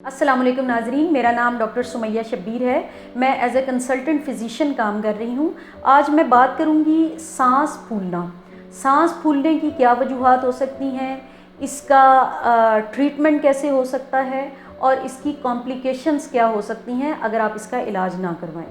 अस्सलाम वालेकुम नाज़रीन, मेरा नाम डॉक्टर सुमैया शब्बीर है। मैं एज ए कंसल्टेंट फ़िज़िशियन काम कर रही हूँ। आज मैं बात करूँगी सांस फूलना। सांस फूलने की क्या वजूहात हो सकती हैं, इसका ट्रीटमेंट कैसे हो सकता है और इसकी कॉम्प्लिकेशंस क्या हो सकती हैं अगर आप इसका इलाज ना करवाएं।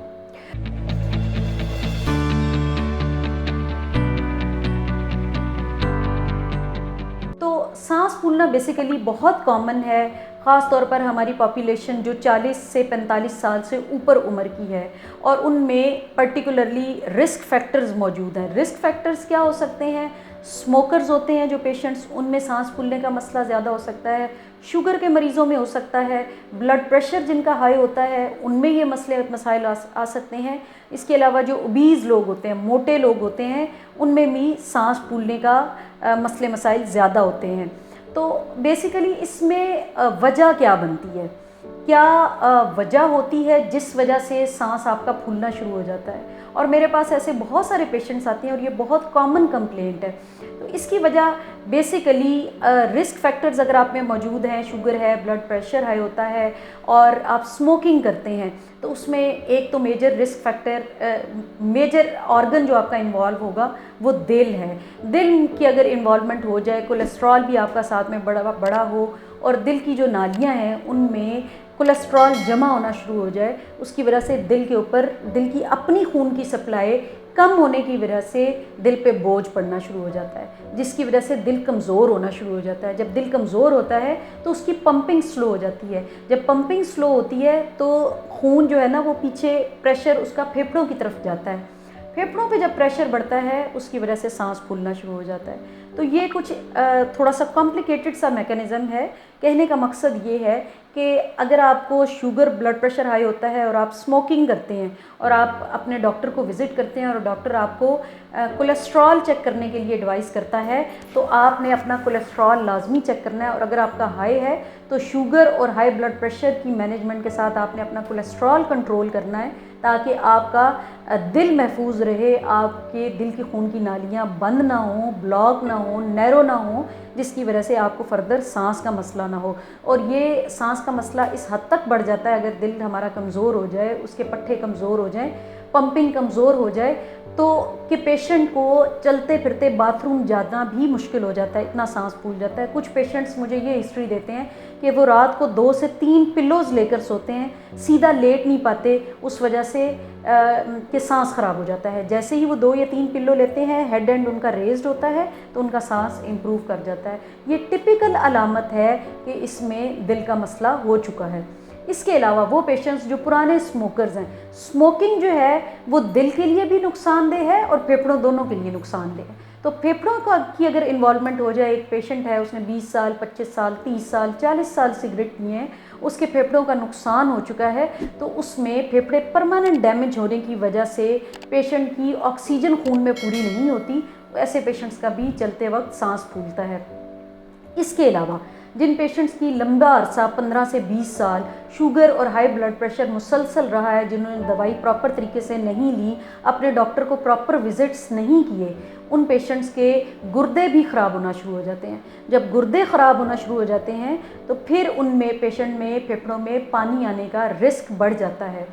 तो सांस फूलना बेसिकली बहुत कॉमन है, ख़ास तौर पर हमारी पॉपुलेशन जो 40 से 45 साल से ऊपर उम्र की है और उनमें पर्टिकुलरली रिस्क फैक्टर्स मौजूद हैं। रिस्क फैक्टर्स क्या हो सकते हैं? स्मोकर्स होते हैं जो पेशेंट्स, उनमें सांस फूलने का मसला ज़्यादा हो सकता है। शुगर के मरीज़ों में हो सकता है। ब्लड प्रेशर जिनका हाई होता है उनमें ये मसाइल आ सकते हैं। इसके अलावा जो ओबीज़ लोग होते हैं, मोटे लोग होते हैं, उनमें भी सांस फूलने का मसले मसाइल ज़्यादा होते हैं। तो बेसिकली इसमें वजह क्या बनती है, क्या वजह होती है जिस वजह से सांस आपका फूलना शुरू हो जाता है। और मेरे पास ऐसे बहुत सारे पेशेंट्स आते हैं और ये बहुत कॉमन कंप्लेंट है। तो इसकी वजह बेसिकली रिस्क फैक्टर्स अगर आप में मौजूद हैं, शुगर है, ब्लड प्रेशर हाई होता है और आप स्मोकिंग करते हैं, तो उसमें एक तो major risk factor, major organ जो आपका इन्वॉल्व होगा वो दिल है। दिल की अगर इन्वॉल्वमेंट हो जाए, कोलेस्ट्रॉल भी आपका साथ में बड़ा हो और दिल की जो नालियाँ हैं उनमें कोलेस्ट्रॉल जमा होना शुरू हो जाए, उसकी वजह से दिल के ऊपर, दिल की अपनी खून की सप्लाई कम होने की वजह से दिल पे बोझ पड़ना शुरू हो जाता है, जिसकी वजह से दिल कमज़ोर होना शुरू हो जाता है। जब दिल कमज़ोर होता है तो उसकी पंपिंग स्लो हो जाती है। जब पंपिंग स्लो होती है तो खून जो है ना वो पीछे, प्रेशर उसका फेफड़ों की तरफ जाता है। फेफड़ों पे जब प्रेशर बढ़ता है उसकी वजह से सांस फूलना शुरू हो जाता है। तो ये कुछ थोड़ा सा कॉम्प्लिकेटेड सा मैकेनिज़्म है। कहने का मकसद ये है कि अगर आपको शुगर, ब्लड प्रेशर हाई होता है और आप स्मोकिंग करते हैं और आप अपने डॉक्टर को विज़िट करते हैं और डॉक्टर आपको कोलेस्ट्रॉल चेक करने के लिए एडवाइस करता है, तो आपने अपना कोलेस्ट्रॉल लाजमी चेक करना है। और अगर आपका हाई है तो शुगर और हाई ब्लड प्रेशर की मैनेजमेंट के साथ आपने अपना कोलेस्ट्रॉल कंट्रोल करना है, ताकि आपका दिल महफूज रहे, आपके दिल की खून की नालियाँ बंद ना हों, ब्लॉक ना हो, नैरो ना हो, जिसकी वजह से आपको फर्दर सांस का मसला ना हो। और ये सांस का मसला इस हद तक बढ़ जाता है अगर दिल हमारा कमज़ोर हो जाए, उसके पट्टे कमज़ोर हो जाएं, पंपिंग कमज़ोर हो जाए, तो कि पेशेंट को चलते फिरते बाथरूम जाना भी मुश्किल हो जाता है, इतना सांस फूल जाता है। कुछ पेशेंट्स मुझे ये हिस्ट्री देते हैं कि वो रात को 2 से 3 पिल्लोज़ लेकर सोते हैं, सीधा लेट नहीं पाते, उस वजह से कि सांस ख़राब हो जाता है। जैसे ही वो 2 या 3 पिल्लो लेते हैं, हेड एंड उनका रेज्ड होता है तो उनका सांस इम्प्रूव कर जाता है। ये टिपिकल अलामत है कि इसमें दिल का मसला हो चुका है। इसके अलावा वो पेशेंट्स जो पुराने स्मोकर्स हैं, स्मोकिंग जो है वो दिल के लिए भी नुकसानदेह है और फेफड़ों दोनों के लिए नुकसानदेह है। तो फेफड़ों की अगर इन्वॉल्वमेंट हो जाए, एक पेशेंट है उसने 20 साल, 25 साल, 30 साल, 40 साल सिगरेट पिए हैं, उसके फेफड़ों का नुकसान हो चुका है, तो उसमें फेफड़े परमानेंट डैमेज होने की वजह से पेशेंट की ऑक्सीजन खून में पूरी नहीं होती, तो ऐसे पेशेंट्स का भी चलते वक्त सांस फूलता है। इसके अलावा जिन पेशेंट्स की लंबा अरसा 15 से 20 साल शुगर और हाई ब्लड प्रेशर मुसलसल रहा है, जिन्होंने दवाई प्रॉपर तरीके से नहीं ली, अपने डॉक्टर को प्रॉपर विजिट्स नहीं किए, उन पेशेंट्स के गुर्दे भी ख़राब होना शुरू हो जाते हैं। जब गुर्दे ख़राब होना शुरू हो जाते हैं तो फिर उनमें, पेशेंट में, फेफड़ों में पानी आने का रिस्क बढ़ जाता है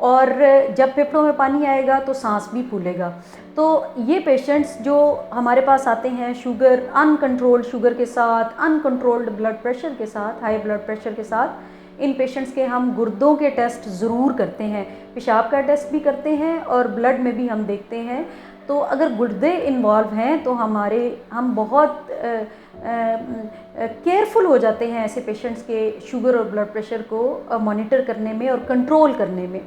और जब फेफड़ों में पानी आएगा तो सांस भी फूलेगा। तो ये पेशेंट्स जो हमारे पास आते हैं शुगर, अनकंट्रोल्ड शुगर के साथ, अनकंट्रोल्ड ब्लड प्रेशर के साथ, हाई ब्लड प्रेशर के साथ, इन पेशेंट्स के हम गुर्दों के टेस्ट ज़रूर करते हैं, पेशाब का टेस्ट भी करते हैं और ब्लड में भी हम देखते हैं। तो अगर गुर्दे इन्वॉल्व हैं तो हम बहुत केयरफुल हो जाते हैं ऐसे पेशेंट्स के शुगर और ब्लड प्रेशर को मॉनिटर करने में और कंट्रोल करने में।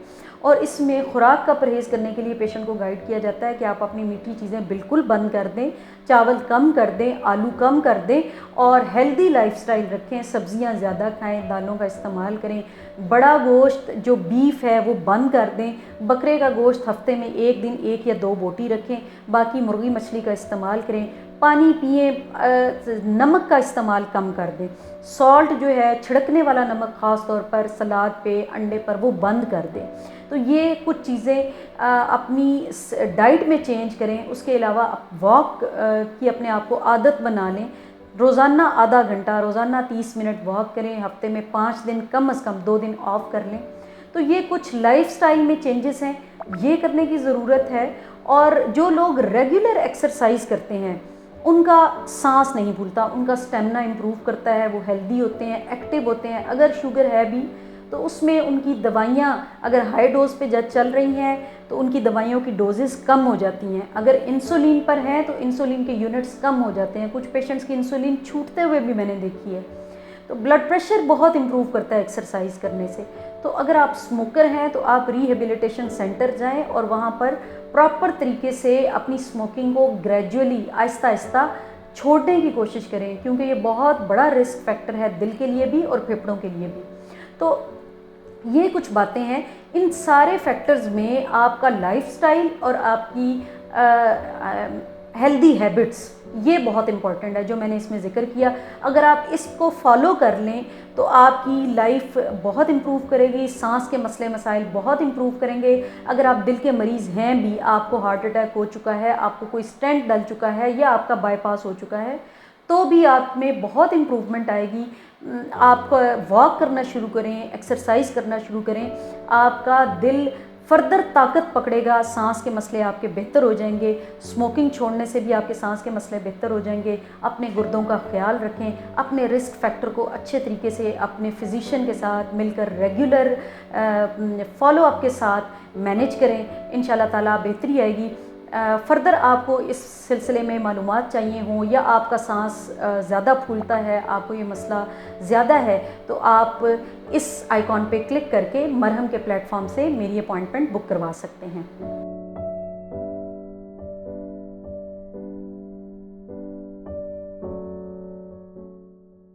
और इसमें खुराक का परहेज़ करने के लिए पेशेंट को गाइड किया जाता है कि आप अपनी मीठी चीज़ें बिल्कुल बंद कर दें, चावल कम कर दें, आलू कम कर दें और हेल्दी लाइफस्टाइल रखें, सब्जियां ज़्यादा खाएं, दालों का इस्तेमाल करें, बड़ा गोश्त जो बीफ है वो बंद कर दें, बकरे का गोश्त हफ्ते में 1 दिन 1 या 2 बोटी रखें, बाकी मुर्गी मछली का इस्तेमाल करें, पानी पिए, नमक का इस्तेमाल कम कर दें, सॉल्ट जो है छिड़कने वाला नमक ख़ास तौर पर सलाद पे, अंडे पर, वो बंद कर दें। तो ये कुछ चीज़ें अपनी डाइट में चेंज करें। उसके अलावा वॉक की अपने आप को आदत बना लें, रोज़ाना आधा घंटा, रोज़ाना 30 मिनट वॉक करें, हफ्ते में 5 दिन, कम से कम 2 दिन ऑफ कर लें। तो ये कुछ लाइफ़स्टाइल में चेंजेस हैं, ये करने की ज़रूरत है। और जो लोग रेगुलर एक्सरसाइज करते हैं उनका सांस नहीं फूलता, उनका स्टेमिना इम्प्रूव करता है, वो हेल्दी होते हैं, एक्टिव होते हैं। अगर शुगर है भी तो उसमें उनकी दवाइयाँ अगर हाई डोज पे जब चल रही हैं तो उनकी दवाइयों की डोजेस कम हो जाती हैं। अगर इंसुलिन पर हैं तो इंसुलिन के यूनिट्स कम हो जाते हैं। कुछ पेशेंट्स की इंसुलिन छूटते हुए भी मैंने देखी है। तो ब्लड प्रेशर बहुत इम्प्रूव करता है एक्सरसाइज करने से। तो अगर आप स्मोकर हैं तो आप रिहेबिलिटेशन सेंटर जाएं और वहाँ पर प्रॉपर तरीके से अपनी स्मोकिंग को ग्रेजुअली आहिस्ता आहिस्ता छोड़ने की कोशिश करें, क्योंकि ये बहुत बड़ा रिस्क फैक्टर है दिल के लिए भी और फेफड़ों के लिए भी। तो ये कुछ बातें हैं। इन सारे फैक्टर्स में आपका लाइफस्टाइल और आपकी हेल्दी हैबिट्स ये बहुत इंपॉर्टेंट है जो मैंने इसमें ज़िक्र किया। अगर आप इसको फॉलो कर लें तो आपकी लाइफ बहुत इम्प्रूव करेगी, सांस के मसले मसाइल बहुत इम्प्रूव करेंगे। अगर आप दिल के मरीज़ हैं भी, आपको हार्ट अटैक हो चुका है, आपको कोई स्टेंट डल चुका है या आपका बाईपास हो चुका है, तो भी आप में बहुत इम्प्रूवमेंट आएगी। आप वॉक करना शुरू करें, एक्सरसाइज करना शुरू करें, आपका दिल फर्दर ताकत पकड़ेगा, सांस के मसले आपके बेहतर हो जाएंगे। स्मोकिंग छोड़ने से भी आपके सांस के मसले बेहतर हो जाएंगे। अपने गुर्दों का ख्याल रखें, अपने रिस्क फैक्टर को अच्छे तरीके से अपने फिजिशियन के साथ मिलकर रेगुलर फॉलो अप के साथ मैनेज करें। इंशाल्लाह ताला बेहतरी आएगी। फ़र्दर आपको इस सिलसिले में मालूमात चाहिए हों या आपका सांस ज़्यादा फूलता है, आपको ये मसला ज़्यादा है, तो आप इस आइकॉन पे क्लिक करके मरहम के प्लेटफॉर्म से मेरी अपॉइंटमेंट बुक करवा सकते हैं।